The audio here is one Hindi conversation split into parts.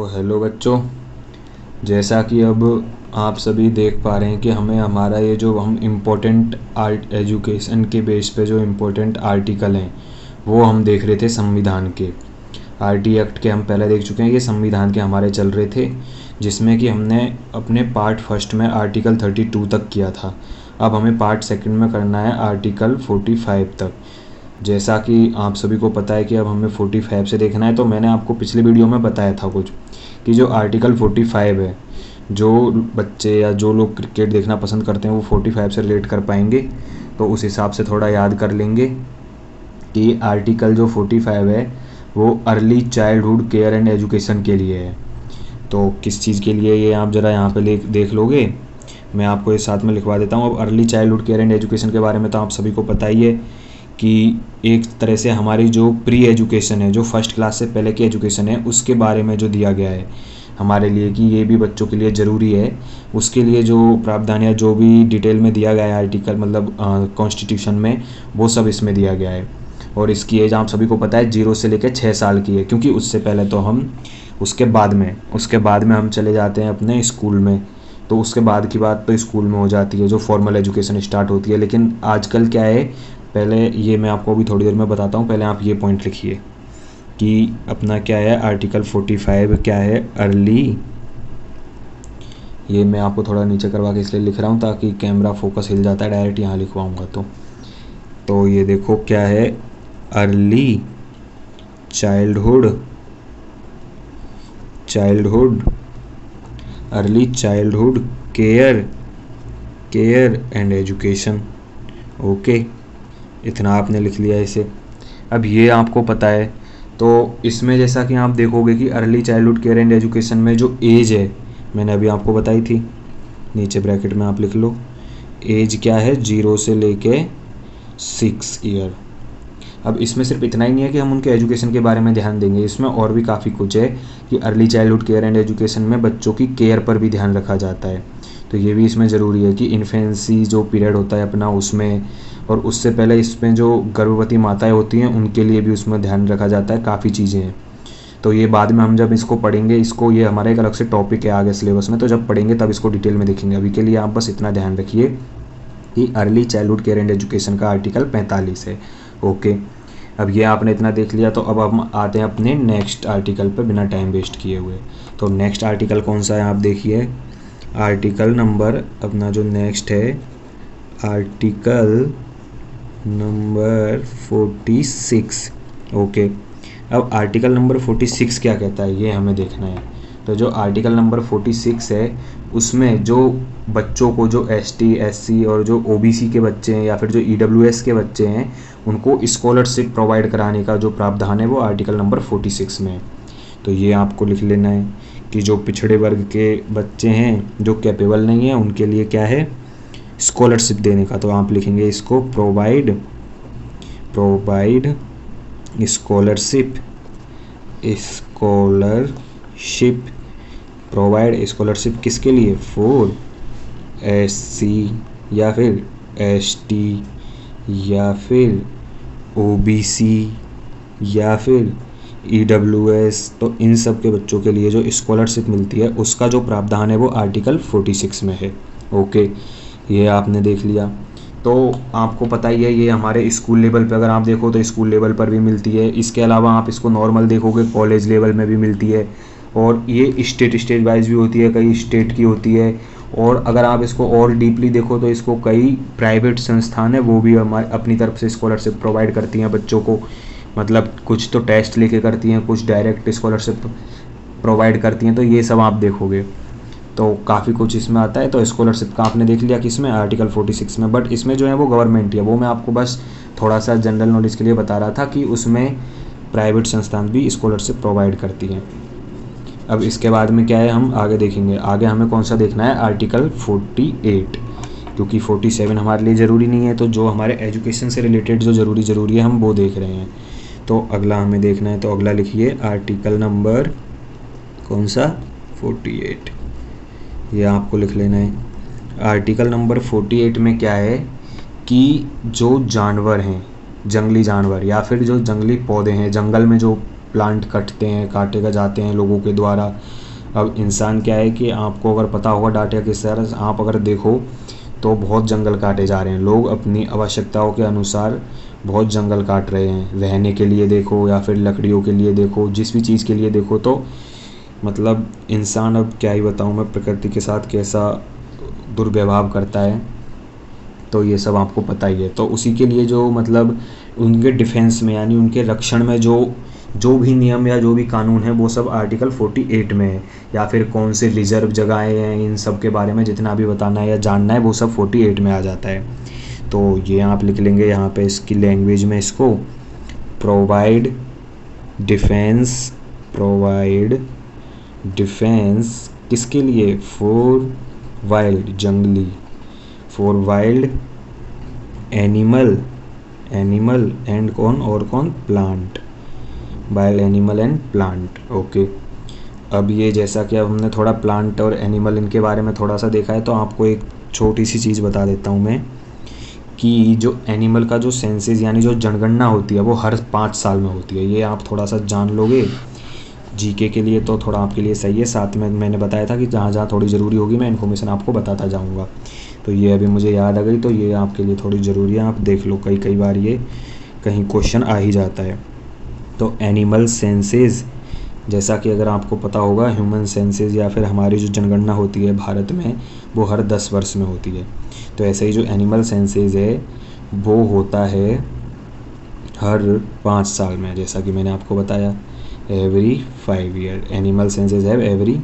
हेलो बच्चों, जैसा कि अब आप सभी देख पा रहे हैं कि हमें हमारा ये जो हम इम्पोर्टेंट आर्ट एजुकेशन के बेस पे जो इम्पोर्टेंट आर्टिकल हैं वो हम देख रहे थे संविधान के। आरटी एक्ट के हम पहले देख चुके हैं, ये संविधान के हमारे चल रहे थे, जिसमें कि हमने अपने पार्ट फर्स्ट में आर्टिकल 32 तक किया था। अब हमें पार्ट सेकंड में करना है आर्टिकल 45 तक। जैसा कि आप सभी को पता है कि अब हमें 45 से देखना है, तो मैंने आपको पिछले वीडियो में बताया था कुछ कि जो आर्टिकल 45 है, जो बच्चे या जो लोग क्रिकेट देखना पसंद करते हैं वो 45 से रिलेट कर पाएंगे। तो उस हिसाब से थोड़ा याद कर लेंगे कि आर्टिकल जो 45 है वो early childhood care and education के लिए है। तो किस चीज़ के लिए ये आप ज़रा यहाँ पे देख लोगे, मैं आपको ये साथ में लिखवा देता हूँ। अब early childhood care and education के बारे में तो आप सभी को पता ही है कि एक तरह से हमारी जो प्री एजुकेशन है, जो फर्स्ट क्लास से पहले की एजुकेशन है, उसके बारे में जो दिया गया है हमारे लिए कि ये भी बच्चों के लिए ज़रूरी है, उसके लिए जो प्रावधान या जो भी डिटेल में दिया गया है आर्टिकल मतलब कॉन्स्टिट्यूशन में, वो सब इसमें दिया गया है। और इसकी एज आप सभी को पता है 0 से लेकर 6 साल की है, क्योंकि उससे पहले तो हम उसके बाद में हम चले जाते हैं अपने स्कूल में। तो उसके बाद की बात तो स्कूल में हो जाती है, जो फॉर्मल एजुकेशन स्टार्ट होती है। लेकिन आजकल क्या है, पहले ये मैं आपको अभी थोड़ी देर में बताता हूँ, पहले आप ये पॉइंट लिखिए कि अपना क्या है आर्टिकल 45 क्या है, अर्ली। ये मैं आपको थोड़ा नीचे करवा के इसलिए लिख रहा हूँ ताकि कैमरा फोकस हिल जाता है, डायरेक्ट यहाँ लिखवाऊँगा तो ये देखो क्या है, early childhood early childhood care and education. Okay, इतना आपने लिख लिया इसे। अब ये आपको पता है, तो इसमें जैसा कि आप देखोगे कि early childhood care and education में जो एज है मैंने अभी आपको बताई थी, नीचे ब्रैकेट में आप लिख लो, एज क्या है 0 से लेके 6 ईयर। अब इसमें सिर्फ इतना ही नहीं है कि हम उनके एजुकेशन के बारे में ध्यान देंगे, इसमें और भी काफ़ी कुछ है कि early childhood care and education में बच्चों की केयर पर भी ध्यान रखा जाता है। तो ये भी इसमें ज़रूरी है कि इन्फेंसी जो पीरियड होता है अपना उसमें, और उससे पहले इसमें जो गर्भवती माताएं होती हैं उनके लिए भी उसमें ध्यान रखा जाता है, काफ़ी चीज़ें हैं। तो ये बाद में हम जब इसको पढ़ेंगे, इसको ये हमारा एक अलग से टॉपिक है आगे सिलेबस में, तो जब पढ़ेंगे तब इसको डिटेल में देखेंगे। अभी के लिए आप बस इतना ध्यान रखिए कि early childhood care and education का आर्टिकल 45 है। ओके, अब ये आपने इतना देख लिया, तो अब हम आते हैं अपने नेक्स्ट आर्टिकल पर बिना टाइम वेस्ट किए हुए। तो नेक्स्ट आर्टिकल कौन सा है आप देखिए, आर्टिकल नंबर अपना जो नेक्स्ट है आर्टिकल नंबर 46। ओके, अब आर्टिकल नंबर 46 क्या कहता है ये हमें देखना है। तो जो आर्टिकल नंबर 46 है उसमें जो बच्चों को, जो ST SC और जो OBC के बच्चे हैं या फिर जो EWS के बच्चे हैं, उनको स्कॉलरशिप प्रोवाइड कराने का जो प्रावधान है वो आर्टिकल नंबर 46 में है। तो ये आपको लिख लेना है कि जो पिछड़े वर्ग के बच्चे हैं, जो कैपेबल नहीं है, उनके लिए क्या है स्कॉलरशिप देने का। तो आप लिखेंगे इसको प्रोवाइड स्कॉलरशिप प्रोवाइड स्कॉलरशिप किसके लिए, फॉर SC या फिर ST या फिर OBC या फिर EWS। तो इन सब के बच्चों के लिए जो स्कॉलरशिप मिलती है उसका जो प्रावधान है वो आर्टिकल 46 में है। ओके, ये आपने देख लिया। तो आपको पता ही है ये हमारे स्कूल लेवल पे अगर आप देखो तो स्कूल लेवल पर भी मिलती है। इसके अलावा आप इसको नॉर्मल देखोगे कॉलेज लेवल में भी मिलती है, और ये स्टेट वाइज भी होती है, कई स्टेट की होती है। और अगर आप इसको और डीपली देखो तो इसको कई प्राइवेट संस्थान है वो भी हमारे अपनी तरफ से स्कॉलरशिप प्रोवाइड करती हैं बच्चों को। मतलब कुछ तो टेस्ट लेके करती हैं, कुछ डायरेक्ट स्कॉलरशिप प्रोवाइड करती हैं। तो ये सब आप देखोगे तो काफ़ी कुछ इसमें आता है। तो स्कॉलरशिप का आपने देख लिया किसमें, आर्टिकल 46 में। बट इसमें जो है वो गवर्नमेंट है, वो मैं आपको बस थोड़ा सा जनरल नॉलेज के लिए बता रहा था कि उसमें प्राइवेट संस्थान भी स्कॉलरशिप प्रोवाइड करती हैं। अब इसके बाद में क्या है हम आगे देखेंगे, आगे हमें कौन सा देखना है आर्टिकल 48, क्योंकि 47 हमारे लिए ज़रूरी नहीं है। तो जो हमारे एजुकेशन से रिलेटेड जो ज़रूरी है हम वो देख रहे हैं। तो अगला हमें देखना है, तो अगला लिखिए आर्टिकल नंबर कौन सा 48, ये आपको लिख लेना है। आर्टिकल नंबर 48 में क्या है कि जो जानवर हैं, जंगली जानवर या फिर जो जंगली पौधे हैं, जंगल में जो प्लांट काटे जाते हैं लोगों के द्वारा, अब इंसान क्या है कि आपको अगर पता होगा डाटा किस तरह से, आप अगर देखो तो बहुत जंगल काटे जा रहे हैं, लोग अपनी आवश्यकताओं के अनुसार बहुत जंगल काट रहे हैं, रहने के लिए देखो या फिर लकड़ियों के लिए देखो, जिस भी चीज़ के लिए देखो। तो मतलब इंसान, अब क्या ही बताऊँ मैं, प्रकृति के साथ कैसा दुर्व्यवहार करता है, तो ये सब आपको पता ही है। तो उसी के लिए जो मतलब उनके डिफेंस में यानी उनके रक्षण में जो भी नियम या जो भी कानून है वो सब आर्टिकल 48 में है, या फिर कौन से रिजर्व जगहें हैं, इन सब के बारे में जितना भी बताना है या जानना है वो सब 48 में आ जाता है। तो ये आप लिख लेंगे यहाँ पे इसकी लैंग्वेज में इसको, प्रोवाइड डिफेंस किसके लिए, फॉर वाइल्ड, जंगली, फॉर वाइल्ड एनिमल एंड कौन plant, wild animal and plant. Okay, अब ये जैसा कि अब हमने थोड़ा प्लांट और एनिमल इनके बारे में थोड़ा सा देखा है, तो आपको एक छोटी सी चीज़ बता देता हूँ मैं कि जो एनिमल का जो सेंसेस यानी जो जनगणना होती है वो हर 5 साल में होती है। ये आप थोड़ा सा जान लोगे जीके के लिए तो थोड़ा आपके लिए सही है। साथ में मैंने बताया था कि जहाँ जहाँ थोड़ी ज़रूरी होगी मैं इन्फॉर्मेशन आपको बताता जाऊँगा, तो ये अभी मुझे याद आ गई, तो ये आपके लिए थोड़ी ज़रूरी है, आप देख लो, कई बार ये कहीं क्वेश्चन आ ही जाता है। तो एनिमल सेंसेस, जैसा कि अगर आपको पता होगा ह्यूमन सेंसेस या फिर हमारी जो जनगणना होती है भारत में वो हर 10 वर्ष में होती है। तो ऐसे ही जो एनिमल सेंसेस है वो होता है हर 5 साल में, जैसा कि मैंने आपको बताया, एवरी 5 ईयर। एनिमल सेंसेस है एवरी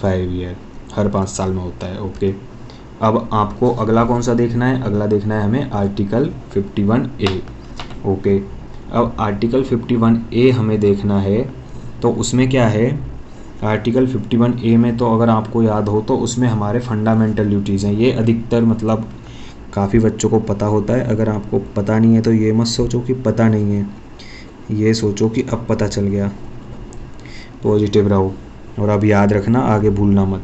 5 ईयर, हर 5 साल में होता है। ओके, अब आपको अगला कौन सा देखना है, अगला देखना है हमें आर्टिकल 51A। ओके, अब आर्टिकल 51A हमें देखना है, तो उसमें क्या है, आर्टिकल 51A में तो अगर आपको याद हो तो उसमें हमारे फंडामेंटल ड्यूटीज़ हैं। ये अधिकतर मतलब काफ़ी बच्चों को पता होता है, अगर आपको पता नहीं है तो ये मत सोचो कि पता नहीं है, ये सोचो कि अब पता चल गया, पॉजिटिव रहो। और अब याद रखना, आगे भूलना मत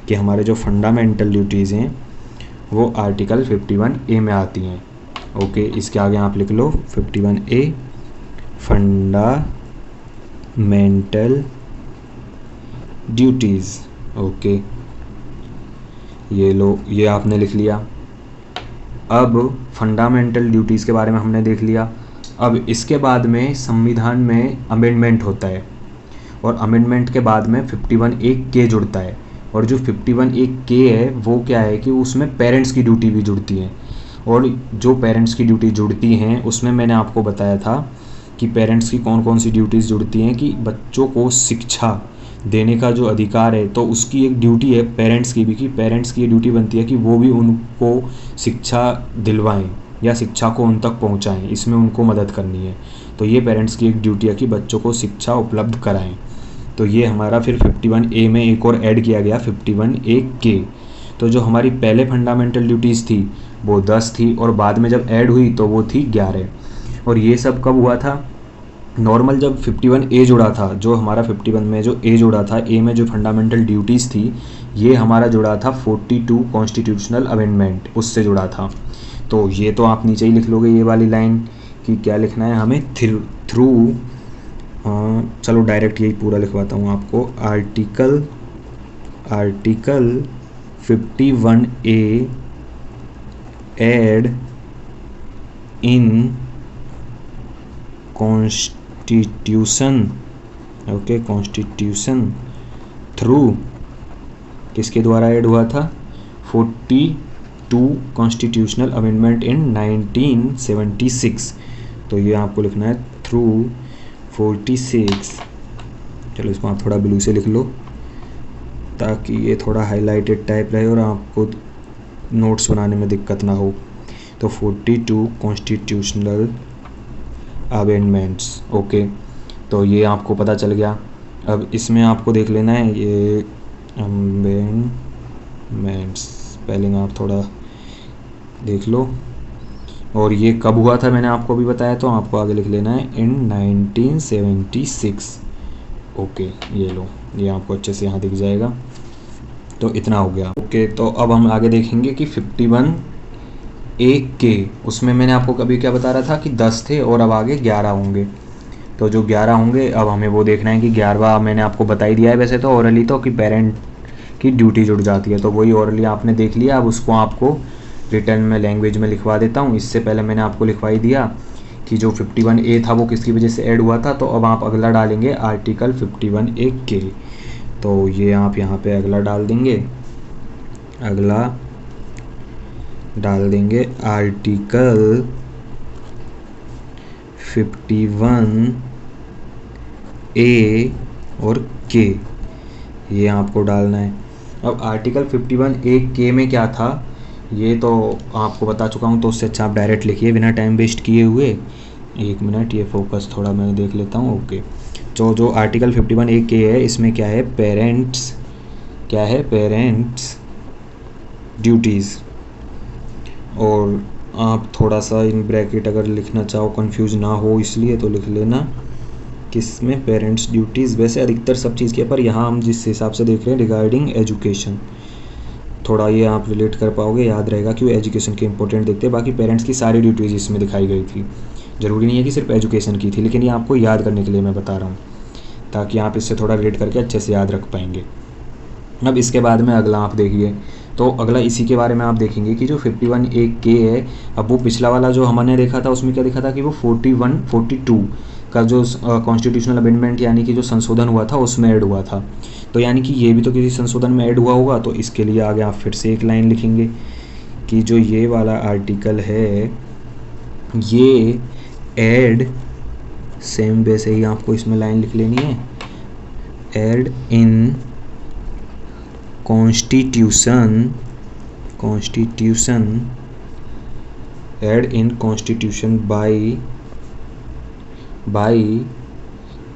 कि हमारे जो फंडामेंटल ड्यूटीज़ हैं वो आर्टिकल 51A में आती हैं। ओके, इसके आगे आप लिख लो 51A, फंडामेंटल ड्यूटीज़। ओके, ये लो, ये आपने लिख लिया। अब फंडामेंटल ड्यूटीज़ के बारे में हमने देख लिया। अब इसके बाद में संविधान में अमेंडमेंट होता है, और अमेंडमेंट के बाद में 51A जुड़ता है, और जो 51A है वो क्या है कि उसमें पेरेंट्स की ड्यूटी भी जुड़ती है। और जो पेरेंट्स की ड्यूटी जुड़ती हैं उसमें मैंने आपको बताया था कि पेरेंट्स की कौन कौन सी ड्यूटीज़ जुड़ती हैं, कि बच्चों को शिक्षा देने का जो अधिकार है तो उसकी एक ड्यूटी है पेरेंट्स की भी, कि पेरेंट्स की ये ड्यूटी बनती है कि वो भी उनको शिक्षा दिलवाएं या शिक्षा को उन तक पहुंचाएं, इसमें उनको मदद करनी है। तो ये पेरेंट्स की एक ड्यूटी है कि बच्चों को शिक्षा उपलब्ध कराएं। तो ये हमारा फिर 51A में एक और ऐड किया गया 51A। तो जो हमारी पहले फंडामेंटल ड्यूटीज़ थी वो 10 थी, और बाद में जब ऐड हुई तो वो थी 11। और ये सब कब हुआ था, नॉर्मल जब 51A जुड़ा था, जो हमारा 51 में जो A जुड़ा था, A में जो फंडामेंटल ड्यूटीज़ थी ये हमारा जुड़ा था 42 कॉन्स्टिट्यूशनल अमेंडमेंट, उससे जुड़ा था। तो ये तो आप नीचे ही लिख लोगे ये वाली लाइन कि क्या लिखना है हमें, थ्रू चलो डायरेक्ट यही पूरा लिखवाता हूँ आपको, article 51A add in constitution. Okay, constitution through किसके द्वारा ऐड हुआ था, 42 कॉन्स्टिट्यूशनल अमेंडमेंट इन 1976। तो ये आपको लिखना है थ्रू 46। चलो इसको आप थोड़ा ब्लू से लिख लो ताकि ये थोड़ा हाईलाइटेड टाइप रहे और आपको नोट्स बनाने में दिक्कत ना हो। तो 42 कॉन्स्टिट्यूशनल अमेंडमेंट्स। ओके, तो ये आपको पता चल गया। अब इसमें आपको देख लेना है ये अमेंडमेंट्स, स्पेलिंग आप थोड़ा देख लो। और ये कब हुआ था मैंने आपको अभी बताया, तो आपको आगे लिख लेना है इन 1976। ओके, ये लो, ये आपको अच्छे से यहाँ दिख जाएगा। तो इतना हो गया। ओके, तो अब हम आगे देखेंगे कि 51A उसमें मैंने आपको कभी क्या बता रहा था कि 10 थे और अब आगे 11 होंगे। तो जो 11 होंगे, अब हमें वो देखना है कि 11वां मैंने आपको बता ही दिया है वैसे तो ओरली तो, कि पेरेंट की ड्यूटी जुड़ जाती है, तो वही ओरली आपने देख लिया। अब उसको आपको रिटर्न में लैंग्वेज में लिखवा देता हूँ। इससे पहले मैंने आपको लिखवा ही दिया कि जो 51A था वो किसकी वजह से ऐड हुआ था। तो अब आप अगला डालेंगे आर्टिकल 51A के, तो ये आप यहाँ पे अगला डाल देंगे, अगला डाल देंगे आर्टिकल 51A और के, ये आपको डालना है। अब आर्टिकल 51A के में क्या था ये तो आपको बता चुका हूँ, तो उससे अच्छा आप डायरेक्ट लिखिए बिना टाइम वेस्ट किए हुए। एक मिनट, ये फोकस थोड़ा मैं देख लेता हूँ। ओके, तो जो आर्टिकल 51A के है इसमें क्या है, पेरेंट्स, क्या है, पेरेंट्स ड्यूटीज़। और आप थोड़ा सा इन ब्रैकेट अगर लिखना चाहो, कंफ्यूज ना हो इसलिए तो लिख लेना किसमें, पेरेंट्स ड्यूटीज़। वैसे अधिकतर सब चीज़ के, पर यहाँ हम जिस हिसाब से देख रहे हैं रिगार्डिंग एजुकेशन, थोड़ा ये आप रिलेट कर पाओगे, याद रहेगा कि वो एजुकेशन के इंपॉर्टेंट देखते हैं। बाकी पेरेंट्स की सारी ड्यूटीज़ इसमें दिखाई गई थी, ज़रूरी नहीं है कि सिर्फ एजुकेशन की थी, लेकिन ये आपको याद करने के लिए मैं बता रहा हूँ, ताकि आप इससे थोड़ा रिलेट करके अच्छे से याद रख पाएंगे। अब इसके बाद में अगला आप देखिए, तो अगला इसी के बारे में आप देखेंगे कि जो 51A के है, अब वो पिछला वाला जो हमने देखा था उसमें क्या देखा था कि वो 42 का जो कॉन्स्टिट्यूशनल अमेंडमेंट यानी कि जो संशोधन हुआ था उसमें ऐड हुआ था। तो यानी कि ये भी तो किसी संशोधन में ऐड हुआ होगा, तो इसके लिए आगे आप फिर से एक लाइन लिखेंगे कि जो ये वाला आर्टिकल है ये ऐड, सेम वैसे ही आपको इसमें लाइन लिख लेनी है, add in constitution add in constitution by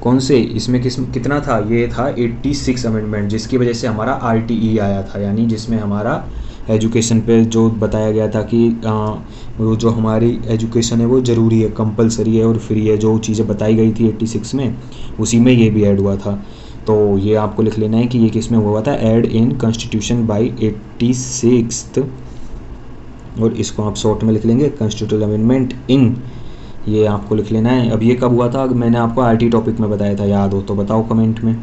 कौन से, इसमें कितना था, ये था 86 अमेंडमेंट, जिसकी वजह से हमारा RTE आया था, यानी जिसमें हमारा एजुकेशन पे जो बताया गया था कि वो जो हमारी एजुकेशन है वो ज़रूरी है, कंपलसरी है और फ्री है, जो चीज़ें बताई गई थी 86 में, उसी में ये भी ऐड हुआ था। तो ये आपको लिख लेना है कि ये किस में हुआ था, ऐड इन कॉन्स्टिट्यूशन बाई 86, और इसको आप शॉर्ट में लिख लेंगे कॉन्स्टिट्यूशनल अमेंडमेंट इन, ये आपको लिख लेना है। अब ये कब हुआ था, मैंने आपको RT टॉपिक में बताया था, याद हो तो बताओ कमेंट में।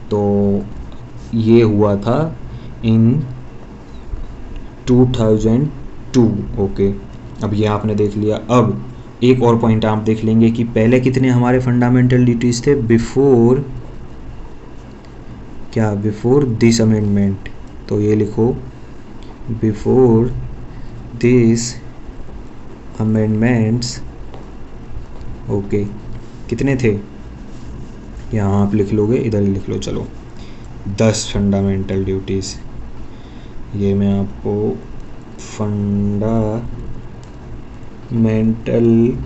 तो ये हुआ था इन 2002। ओके, अब ये आपने देख लिया। अब एक और पॉइंट आप देख लेंगे कि पहले कितने हमारे फंडामेंटल ड्यूटीज़ थे बिफोर दिस अमेंडमेंट, तो ये लिखो बिफोर दिस अमेंडमेंट्स। ओके, कितने थे, यहाँ आप लिख लोगे, इधर ही लिख लो, चलो 10 फंडामेंटल ड्यूटीज़। ये मैं आपको फंडामेंटल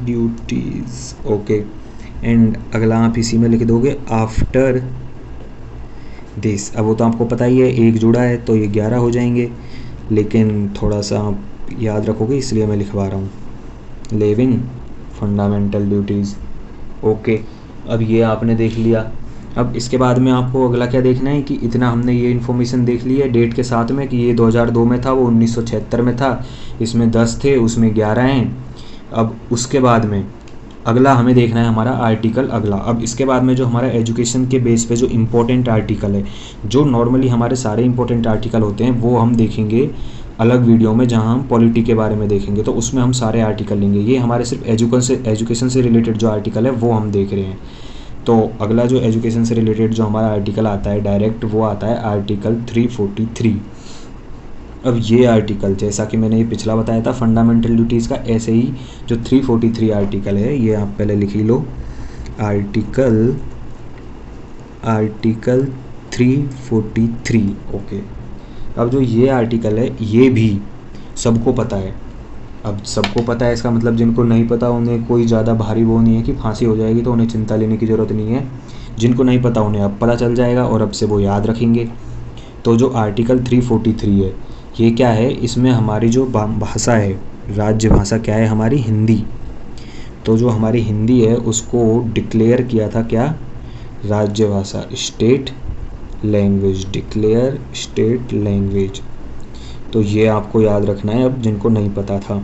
ड्यूटीज़, ओके, एंड अगला आप इसी में लिख दोगे आफ्टर दिस। अब वो तो आपको पता ही है, एक जुड़ा है तो ये 11 हो जाएंगे, लेकिन थोड़ा सा आप याद रखोगे इसलिए मैं लिखवा रहा हूँ, लिविंग फंडामेंटल ड्यूटीज़। ओके, अब ये आपने देख लिया। अब इसके बाद में आपको अगला क्या देखना है कि इतना हमने ये इन्फॉर्मेशन देख ली है डेट के साथ में कि ये 2002 में था, वो 1976 में था, इसमें 10 थे, उसमें 11 हैं। अब उसके बाद में अगला हमें देखना है हमारा आर्टिकल अगला। अब इसके बाद में जो हमारा एजुकेशन के बेस पे जो इम्पोर्टेंट आर्टिकल है, जो नॉर्मली हमारे सारे इम्पोर्टेंट आर्टिकल होते हैं वो हम देखेंगे अलग वीडियो में, जहां हम पॉलिटी के बारे में देखेंगे, तो उसमें हम सारे आर्टिकल लेंगे। ये हमारे सिर्फ एजुकेशन से रिलेटेड जो आर्टिकल है वो हम देख रहे हैं। तो अगला जो एजुकेशन से रिलेटेड जो हमारा आर्टिकल आता है डायरेक्ट, वो आता है आर्टिकल 343। अब ये आर्टिकल, जैसा कि मैंने ये पिछला बताया था फंडामेंटल ड्यूटीज़ का, ऐसे ही जो 343 आर्टिकल है ये आप पहले लिख ही लो, आर्टिकल 343। ओके, अब जो ये आर्टिकल है ये भी सबको पता है। अब सबको पता है इसका मतलब जिनको नहीं पता उन्हें कोई ज़्यादा भारी वो नहीं है कि फांसी हो जाएगी, तो उन्हें चिंता लेने की ज़रूरत नहीं है। जिनको नहीं पता उन्हें अब पता चल जाएगा और अब से वो याद रखेंगे। तो जो आर्टिकल 343 है ये क्या है, इसमें हमारी जो भाषा है, राज्य भाषा क्या है हमारी, हिंदी। तो जो हमारी हिंदी है उसको डिक्लेयर किया था क्या, राज्य भाषा, state language, declare state language. तो ये आपको याद रखना है। अब जिनको नहीं पता था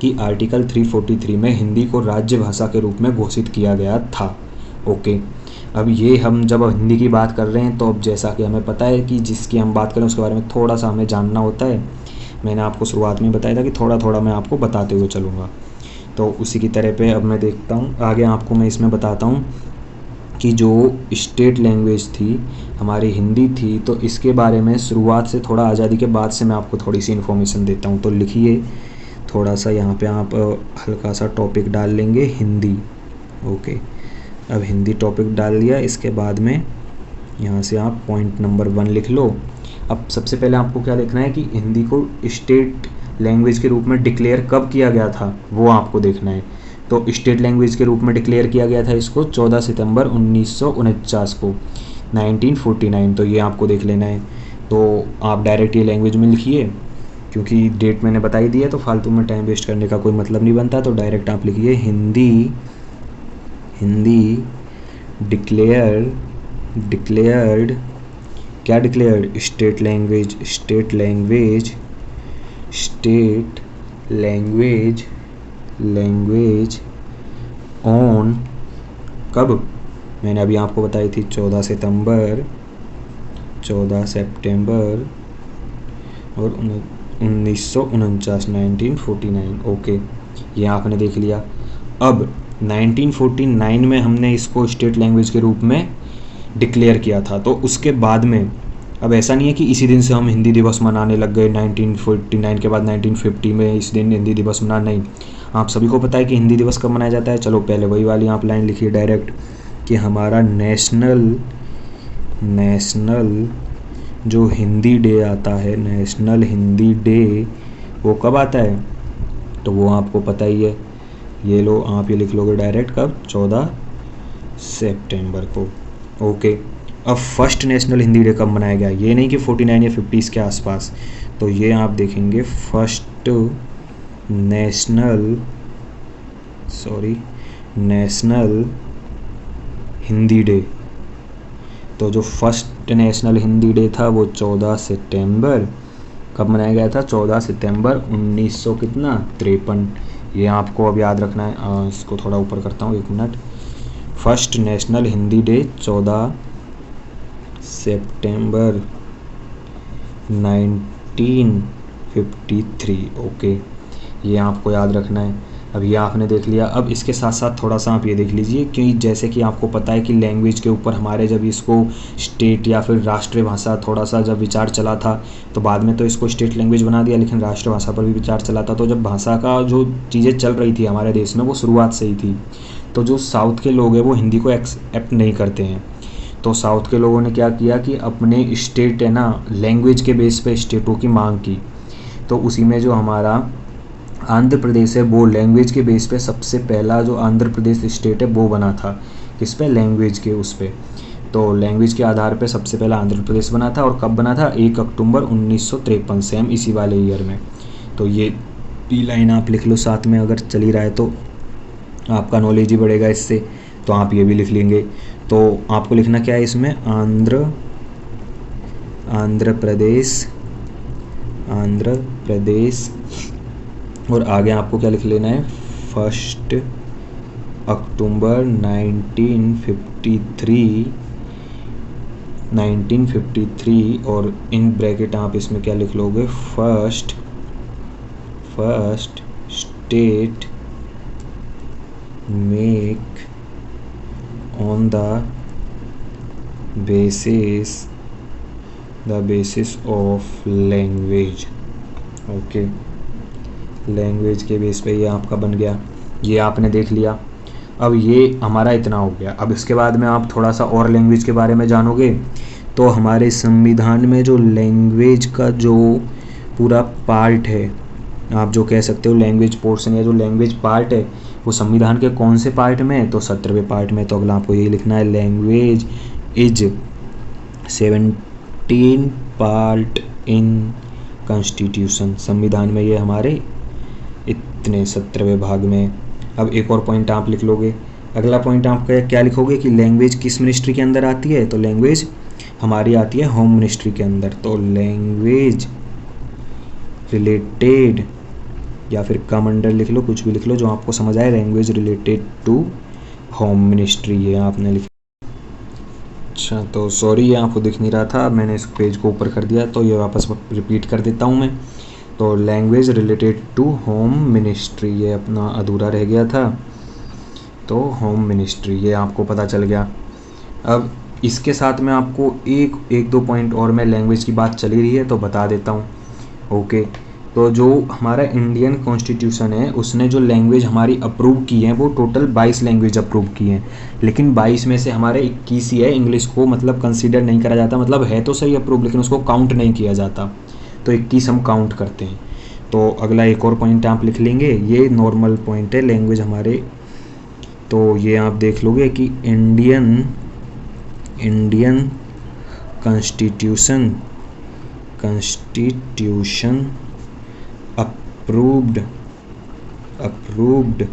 कि आर्टिकल 343 में हिंदी को राज्य भाषा के रूप में घोषित किया गया था, ओके। अब ये हम जब हिंदी की बात कर रहे हैं तो अब जैसा कि हमें पता है कि जिसकी हम बात करें उसके बारे में थोड़ा सा हमें जानना होता है। मैंने आपको शुरुआत में बताया था कि थोड़ा थोड़ा मैं आपको बताते हुए चलूँगा, तो उसी की तरह पे अब मैं देखता हूँ आगे आपको मैं इसमें बताता हूँ कि जो स्टेट लैंग्वेज थी हमारी हिंदी थी, तो इसके बारे में शुरुआत से थोड़ा आज़ादी के बाद से मैं आपको थोड़ी सी इन्फॉर्मेशन देता हूँ। तो लिखिए थोड़ा सा यहाँ पे आप हल्का सा टॉपिक डाल लेंगे हिंदी। ओके, अब हिंदी टॉपिक डाल दिया, इसके बाद में यहाँ से आप पॉइंट नंबर 1 लिख लो। अब सबसे पहले आपको क्या लिखना है कि हिंदी को स्टेट लैंग्वेज के रूप में डिक्लेयर कब किया गया था वो आपको देखना है। तो स्टेट लैंग्वेज के रूप में डिक्लेयर किया गया था इसको 14 सितंबर 1949 को, 1949। तो ये आपको देख लेना है। तो आप डायरेक्ट ये लैंग्वेज में लिखिए, क्योंकि डेट मैंने बताई दी है तो फालतू में टाइम वेस्ट करने का कोई मतलब नहीं बनता। तो डायरेक्ट आप लिखिए हिंदी डिक्लेयर्ड क्या डिक्लेयर्ड स्टेट लैंग्वेज ऑन कब, मैंने अभी आपको बताई थी 14 सितंबर और 1949, 1949। ओके, ये आपने देख लिया। अब 1949 में हमने इसको स्टेट लैंग्वेज के रूप में डिक्लेयर किया था। तो उसके बाद में अब ऐसा नहीं है कि इसी दिन से हम हिंदी दिवस मनाने लग गए 1949 के बाद 1950 में इस दिन हिंदी दिवस मनाना। नहीं, आप सभी को पता है कि हिंदी दिवस कब मनाया जाता है। चलो पहले वही वाली आप लाइन लिखिए डायरेक्ट कि हमारा नेशनल जो हिंदी डे आता है, नेशनल हिंदी डे, वो कब आता है तो वो आपको पता ही है। ये लो आप ये लिख लोगे डायरेक्ट कब, 14 सितंबर को। ओके, अब फर्स्ट नेशनल हिंदी डे कब मनाया गया, ये नहीं कि 49 या 50 के आसपास। तो ये आप देखेंगे फर्स्ट नेशनल हिंदी डे। तो जो फर्स्ट नेशनल हिंदी डे था वो 14 सितंबर कब मनाया गया था, 14 सितंबर 1953। ये आपको अब याद रखना है। इसको थोड़ा ऊपर करता हूँ, 1 minute. First national Hindi day 14 सितंबर 1953। ओके, ये आपको याद रखना है। अब ये आपने देख लिया। अब इसके साथ साथ थोड़ा सा आप ये देख लीजिए कि जैसे कि आपको पता है कि लैंग्वेज के ऊपर हमारे जब इसको स्टेट या फिर राष्ट्रीय भाषा थोड़ा सा जब विचार चला था, तो बाद में तो इसको स्टेट लैंग्वेज बना दिया, लेकिन राष्ट्रीय भाषा पर भी विचार चला था। तो जब भाषा का जो चीज़ें चल रही थी हमारे देश में वो शुरुआत से ही थी। तो जो साउथ के लोग हैं वो हिंदी को एक्सेप्ट नहीं करते हैं। तो साउथ के लोगों ने क्या किया कि अपने स्टेट है ना लैंग्वेज के बेस पे स्टेटों की मांग की। तो उसी में जो हमारा आंध्र प्रदेश है वो लैंग्वेज के बेस पे सबसे पहला जो आंध्र प्रदेश स्टेट है वो बना था, किस पे, लैंग्वेज के उस पे। तो लैंग्वेज के आधार पे सबसे पहला आंध्र प्रदेश बना था। और कब बना था, 1 अक्टूबर 1953, सेम इसी वाले ईयर में। तो ये लाइन आप लिख लो साथ में, अगर चली रहा है तो आपका नॉलेज ही बढ़ेगा इससे। तो आप ये भी लिख लेंगे। तो आपको लिखना क्या है इसमें, आंध्र प्रदेश और आगे आपको क्या लिख लेना है, 1 अक्टूबर 1953 और इन ब्रैकेट आप इसमें क्या लिख लोगे, first state make on the basis of language. Okay, language के बेस पे ये आपका बन गया। ये आपने देख लिया। अब ये हमारा इतना हो गया। अब इसके बाद में आप थोड़ा सा और लैंग्वेज के बारे में जानोगे। तो हमारे संविधान में जो लैंग्वेज का जो पूरा पार्ट है, आप जो कह सकते हो लैंग्वेज पोर्शन या जो लैंग्वेज पार्ट है, वो संविधान के कौन से पार्ट में है, तो 17वें पार्ट में। तो अगला आपको यही लिखना है, language is 17 part in constitution. संविधान में ये हमारे इतने 17वें भाग में। अब एक और पॉइंट आप लिख लोगे। अगला पॉइंट आप क्या लिखोगे कि लैंग्वेज किस मिनिस्ट्री के अंदर आती है, तो लैंग्वेज हमारी आती है होम मिनिस्ट्री के अंदर। तो लैंग्वेज रिलेटेड या फिर कम अंडर लिख लो, कुछ भी लिख लो जो आपको समझ आए, language related to home ministry ये आपने लिखा। अच्छा, तो सॉरी ये आपको दिख नहीं रहा था, मैंने इस पेज को ऊपर कर दिया, तो ये वापस रिपीट कर देता हूँ मैं। तो language related to home ministry, ये अपना अधूरा रह गया था, तो होम मिनिस्ट्री ये आपको पता चल गया। अब इसके साथ में आपको एक दो पॉइंट और, मैं लैंग्वेज की बात चली रही है तो बता देता हूँ। ओके, तो जो हमारा इंडियन कॉन्स्टिट्यूशन है उसने जो लैंग्वेज हमारी अप्रूव की है वो टोटल 22 लैंग्वेज अप्रूव की हैं, लेकिन 22 में से हमारे 21 ही है इंग्लिश को मतलब कंसीडर नहीं करा जाता, मतलब है तो सही अप्रूव लेकिन उसको काउंट नहीं किया जाता, तो 21 हम काउंट करते हैं। तो अगला एक और पॉइंट आप लिख लेंगे, ये नॉर्मल पॉइंट है लैंग्वेज हमारे, तो ये आप देख लोगे कि इंडियन कॉन्स्टिट्यूशन अप्रूव्ड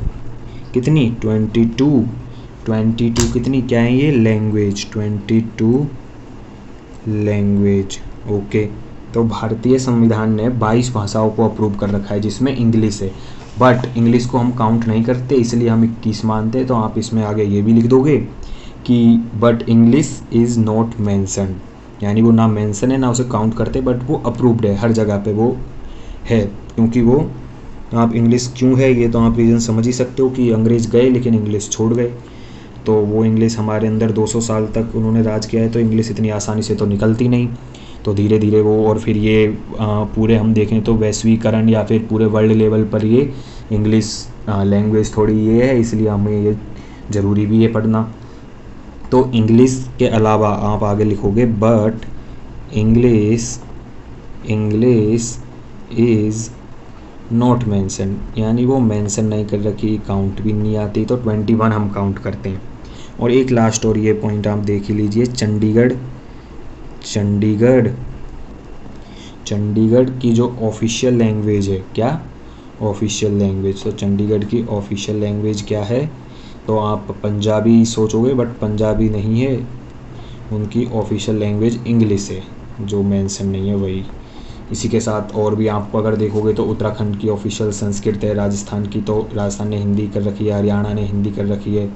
कितनी 22 कितनी क्या है ये लैंग्वेज, 22 लैंग्वेज। ओके, तो भारतीय संविधान ने 22 भाषाओं को अप्रूव कर रखा है जिसमें इंग्लिश है, बट इंग्लिश को हम काउंट नहीं करते इसलिए हम 21 मानते हैं। तो आप इसमें आगे ये भी लिख दोगे कि but English is not mention, यानी वो ना मेंशन है ना उसे काउंट करते, बट वो अप्रूव्ड है, हर जगह पे वो है, क्योंकि वो आप इंग्लिश क्यों है ये तो आप रीज़न समझ ही सकते हो कि अंग्रेज़ गए लेकिन इंग्लिश छोड़ गए, तो वो इंग्लिश हमारे अंदर 200 साल तक उन्होंने राज किया है, तो इंग्लिश इतनी आसानी से तो निकलती नहीं, तो धीरे धीरे वो, और फिर ये पूरे हम देखें तो वैश्वीकरण या फिर पूरे वर्ल्ड लेवल पर ये इंग्लिश लैंग्वेज थोड़ी ये है, इसलिए हमें ये ज़रूरी भी है पढ़ना। तो इंग्लिश के अलावा आप आगे लिखोगे but English is not mention, यानी वो मेंशन नहीं कर रखी, काउंट भी नहीं आती, तो 21 हम काउंट करते हैं। और एक लास्ट और ये पॉइंट आप देख ही लीजिए, चंडीगढ़ की जो ऑफिशियल लैंग्वेज है, क्या ऑफिशियल लैंग्वेज, तो चंडीगढ़ की ऑफिशियल लैंग्वेज क्या है, तो आप पंजाबी सोचोगे बट पंजाबी नहीं है, उनकी ऑफिशियल लैंग्वेज इंग्लिश है, जो मेंशन नहीं है वही। इसी के साथ और भी आपको अगर देखोगे तो उत्तराखंड की ऑफिशियल संस्कृत है, राजस्थान की तो राजस्थान ने हिंदी कर रखी है, हरियाणा ने हिंदी कर रखी है,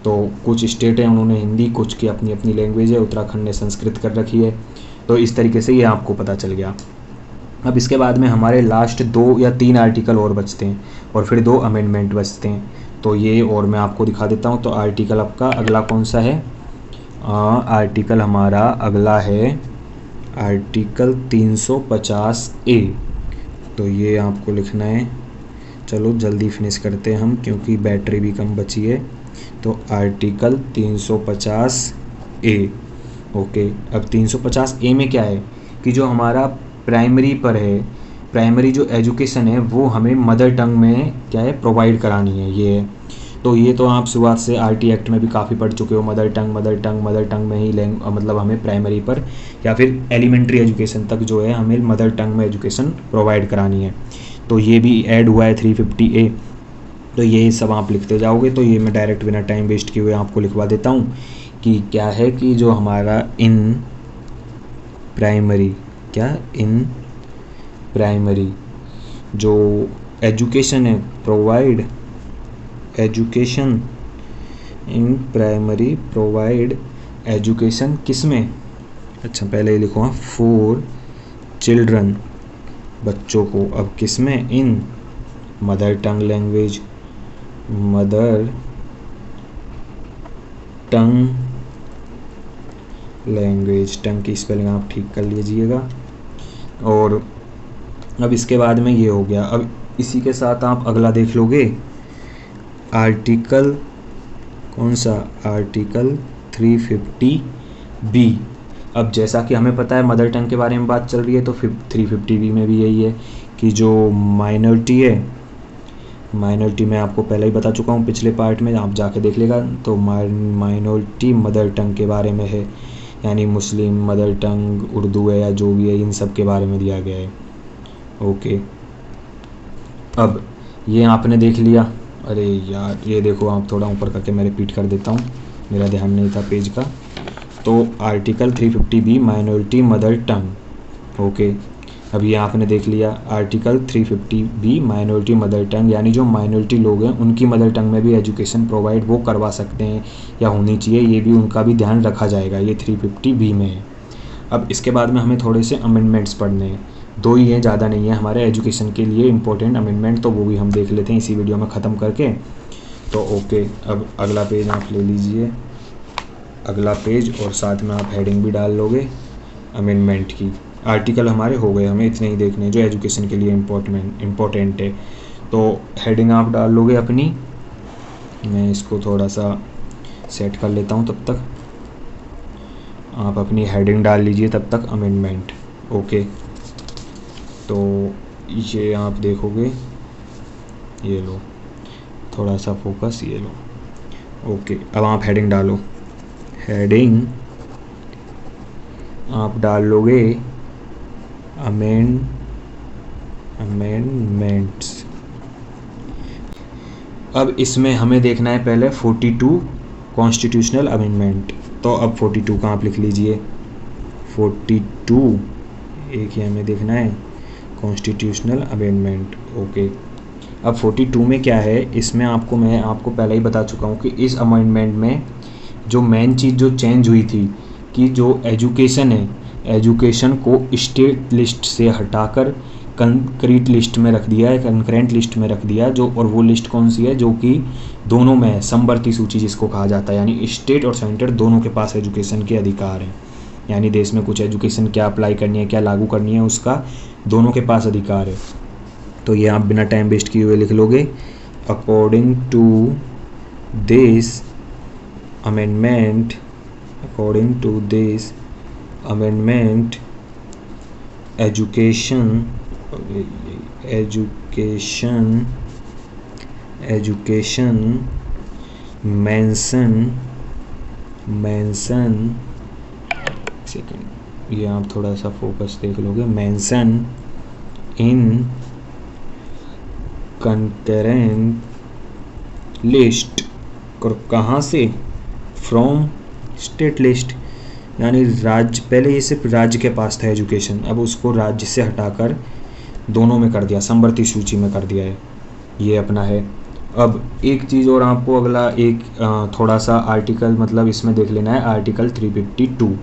तो कुछ स्टेट हैं उन्होंने हिंदी, कुछ की अपनी अपनी लैंग्वेज है, उत्तराखंड ने संस्कृत कर रखी है, तो इस तरीके से ये आपको पता चल गया। अब इसके बाद में हमारे लास्ट 2 या 3 आर्टिकल और बचते हैं और फिर 2 अमेंडमेंट बचते हैं, तो ये और मैं आपको दिखा देता हूँ। तो आर्टिकल आपका अगला कौन सा है, आर्टिकल हमारा अगला है आर्टिकल 350A, तो ये आपको लिखना है, चलो जल्दी फिनिश करते हैं हम क्योंकि बैटरी भी कम बची है। तो आर्टिकल 350A, ओके। अब 350A में क्या है कि जो हमारा प्राइमरी पर है, प्राइमरी जो एजुकेशन है वो हमें मदर टंग में क्या है प्रोवाइड करानी है, ये है। तो ये तो आप शुरुआत से आरटी एक्ट में भी काफ़ी पढ़ चुके हो, मदर टंग में ही मतलब हमें प्राइमरी पर या फिर एलिमेंट्री एजुकेशन तक जो है हमें मदर टंग में एजुकेशन प्रोवाइड करानी है, तो ये भी ऐड हुआ है 350A। तो ये सब आप लिखते जाओगे, तो ये मैं डायरेक्ट बिना टाइम वेस्ट किए हुए आपको लिखवा देता हूँ कि क्या है कि जो हमारा इन प्राइमरी जो एजुकेशन है, provide education in primary, provide education किस में, अच्छा पहले ही लिखो फॉर चिल्ड्रन, बच्चों को, अब किस में, in mother tongue language, mother tongue language, tongue की स्पेलिंग आप ठीक कर लीजिएगा। और अब इसके बाद में ये हो गया, अब इसी के साथ आप अगला देख लोगे, आर्टिकल कौन सा, आर्टिकल 350B। अब जैसा कि हमें पता है मदर टंग के बारे में बात चल रही है, तो 350B में भी यही है कि जो माइनॉरिटी है, माइनॉरिटी में आपको पहले ही बता चुका हूँ पिछले पार्ट में, आप जाके देख लेगा, तो माइनॉरिटी मदर टंग के बारे में है, यानी मुस्लिम मदर टंग उर्दू है या जो भी है, इन सब के बारे में दिया गया है। ओके, अब ये आपने देख लिया, अरे यार ये देखो आप थोड़ा ऊपर करके मैं रिपीट कर देता हूँ, मेरा ध्यान नहीं था पेज का। तो article 350B minority mother tongue, okay. अब ये आपने देख लिया article 350B minority mother tongue, यानी जो माइनॉरिटी लोग हैं उनकी मदर टंग में भी एजुकेशन प्रोवाइड वो करवा सकते हैं या होनी चाहिए, ये भी उनका भी ध्यान रखा जाएगा, ये 350B में है। अब इसके बाद में हमें थोड़े से अमेंडमेंट्स पढ़ने हैं, 2 ही हैं, ज़्यादा नहीं है हमारे एजुकेशन के लिए इंपॉर्टेंट अमेंडमेंट, तो वो भी हम देख लेते हैं इसी वीडियो में ख़त्म करके। तो ओके, अब अगला पेज आप ले लीजिए, अगला पेज, और साथ में आप हेडिंग भी डाल लोगे अमेंडमेंट की। आर्टिकल हमारे हो गए, हमें इतने ही देखने जो एजुकेशन के लिए इम्पोर्टेंट है। तो हेडिंग आप डाल लोगे अपनी, मैं इसको थोड़ा सा सेट कर लेता हूँ, तब तक आप अपनी हेडिंग डाल लीजिए तब तक अमेंडमेंट। ओके, तो ये आप देखोगे, ये लो थोड़ा सा फोकस, ये लो। ओके, अब आप हेडिंग डालो, हेडिंग आप डाल लोगे अमेंडमेंट्स। अब इसमें हमें देखना है पहले 42 कॉन्स्टिट्यूशनल अमेंडमेंट, तो अब 42 का आप लिख लीजिए, 42 एक ही हमें देखना है कॉन्स्टिट्यूशनल अमेंडमेंट। ओके, अब 42 में क्या है, इसमें मैं आपको पहले ही बता चुका हूँ कि इस अमेंडमेंट में जो मेन चीज़ जो चेंज हुई थी कि जो एजुकेशन है, एजुकेशन को स्टेट लिस्ट से हटाकर कंक्रीट लिस्ट में रख दिया है, कंकरेंट लिस्ट में रख दिया जो, और वो लिस्ट कौन सी है, जो कि दोनों में है, समवर्ती सूची जिसको कहा जाता है, यानी स्टेट और सेंटर दोनों के पास एजुकेशन के अधिकार हैं, यानी देश में कुछ एजुकेशन क्या अप्लाई करनी है, क्या लागू करनी है, उसका दोनों के पास अधिकार है। तो ये आप बिना टाइम वेस्ट किए हुए लिख लोगे, according to this amendment, according to this amendment education mention second, ये आप थोड़ा सा फोकस देख लोगे, मेंशन इन कंकरेंट लिस्ट, कहाँ से, फ्रॉम स्टेट लिस्ट, यानी राज्य, पहले ये सिर्फ राज्य के पास था एजुकेशन, अब उसको राज्य से हटाकर दोनों में कर दिया, समवर्ती सूची में कर दिया है, ये अपना है। अब एक चीज़ और आपको अगला एक थोड़ा सा आर्टिकल मतलब इसमें देख लेना है, आर्टिकल 352।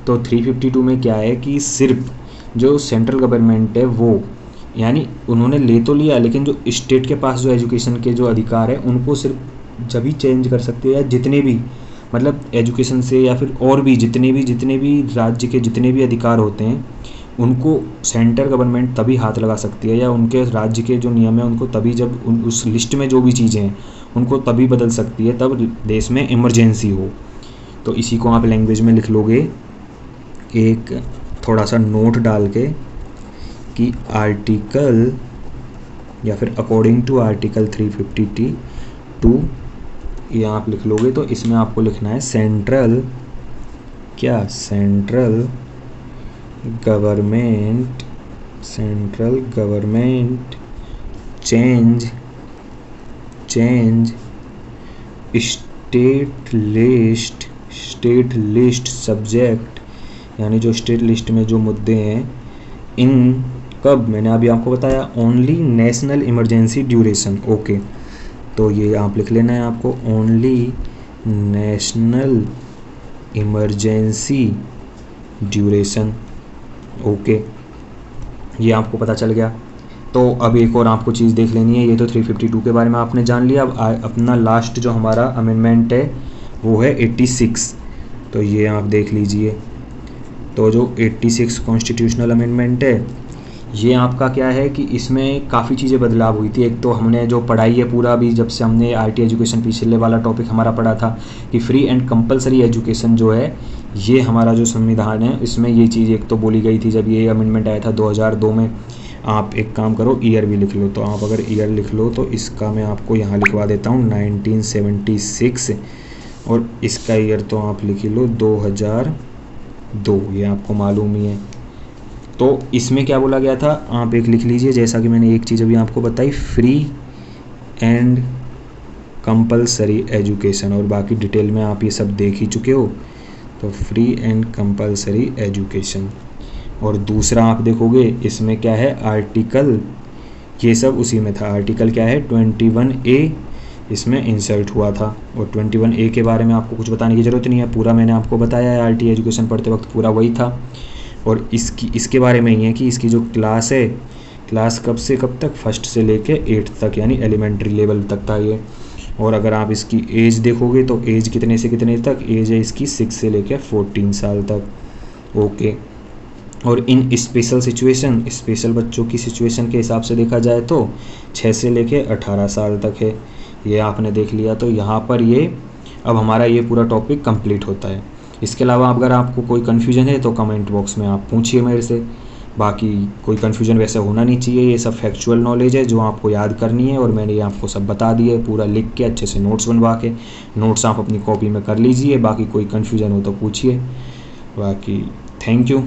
तो 352 में क्या है कि सिर्फ जो सेंट्रल गवर्नमेंट है वो, यानी उन्होंने ले तो लिया, लेकिन जो स्टेट के पास जो एजुकेशन के जो अधिकार है उनको सिर्फ जब ही चेंज कर सकते हैं, या जितने भी मतलब एजुकेशन से या फिर और भी जितने भी राज्य के जितने भी अधिकार होते हैं उनको सेंट्रल गवर्नमेंट तभी हाथ लगा सकती है, या उनके राज्य के जो नियम है उनको तभी, जब उस लिस्ट में जो भी चीज़ें हैं उनको तभी बदल सकती है, तब देश में इमरजेंसी हो। तो इसी को आप लैंग्वेज में लिख लोगे, एक थोड़ा सा नोट डाल के कि आर्टिकल या फिर अकॉर्डिंग टू आर्टिकल 352 ये आप लिख लोगे। तो इसमें आपको लिखना है central government change state list subject, यानी जो स्टेट लिस्ट में जो मुद्दे हैं इन कब, मैंने अभी आपको बताया, only national emergency duration. Okay, तो ये आप लिख लेना है आपको, only national emergency duration. Okay, ये आपको पता चल गया। तो अब एक और आपको चीज़ देख लेनी है, ये तो 352 के बारे में आपने जान लिया। अब अपना लास्ट जो हमारा अमेंडमेंट है वो है 86। तो ये आप देख लीजिए, तो जो 86 कॉन्स्टिट्यूशनल अमेंडमेंट है ये आपका क्या है कि इसमें काफ़ी चीज़ें बदलाव हुई थी। एक तो हमने जो पढ़ाई है पूरा भी, जब से हमने आईटी एजुकेशन पिछले वाला टॉपिक हमारा पढ़ा था कि फ्री एंड कंपलसरी एजुकेशन जो है ये हमारा जो संविधान है इसमें ये चीज़ एक तो बोली गई थी जब ये अमेंडमेंट आया था 2002 में। आप एक काम करो, ईयर भी लिख लो। तो आप अगर ईयर लिख लो तो इसका मैं आपको यहाँ लिखवा देता हूँ 1976, और इसका ईयर तो आप लिख लो 2002, ये आपको मालूम ही है। तो इसमें क्या बोला गया था आप एक लिख लीजिए, जैसा कि मैंने एक चीज़ अभी आपको बताई, फ्री एंड कंपलसरी एजुकेशन, और बाकी डिटेल में आप ये सब देख ही चुके हो। तो फ्री एंड कंपलसरी एजुकेशन, और दूसरा आप देखोगे इसमें क्या है, आर्टिकल, ये सब उसी में था। आर्टिकल क्या है, 21A इसमें इंसर्ट हुआ था। और 21A के बारे में आपको कुछ बताने की ज़रूरत नहीं है, पूरा मैंने आपको बताया है, आरटी एजुकेशन पढ़ते वक्त पूरा वही था। और इसके बारे में ही है कि इसकी जो क्लास है, क्लास कब से कब तक, फर्स्ट से लेके 8th तक, यानी एलिमेंट्री लेवल तक था ये। और अगर आप इसकी एज देखोगे तो एज कितने से कितने तक, एज है इसकी 6 से लेके 14 साल तक। ओके। और इन स्पेशल सिचुएशन, स्पेशल बच्चों की सिचुएशन के हिसाब से देखा जाए तो 6 से लेके 18 साल तक है। ये आपने देख लिया। तो यहाँ पर ये अब हमारा ये पूरा टॉपिक कंप्लीट होता है। इसके अलावा अगर आपको कोई कन्फ्यूजन है तो कमेंट बॉक्स में आप पूछिए मेरे से। बाकी कोई कन्फ्यूजन वैसे होना नहीं चाहिए, ये सब फैक्चुअल नॉलेज है जो आपको याद करनी है, और मैंने ये आपको सब बता दिए पूरा लिख के, अच्छे से नोट्स बनवा के। नोट्स आप अपनी कॉपी में कर लीजिए, बाकी कोई कन्फ्यूजन हो तो पूछिए। बाकी थैंक यू।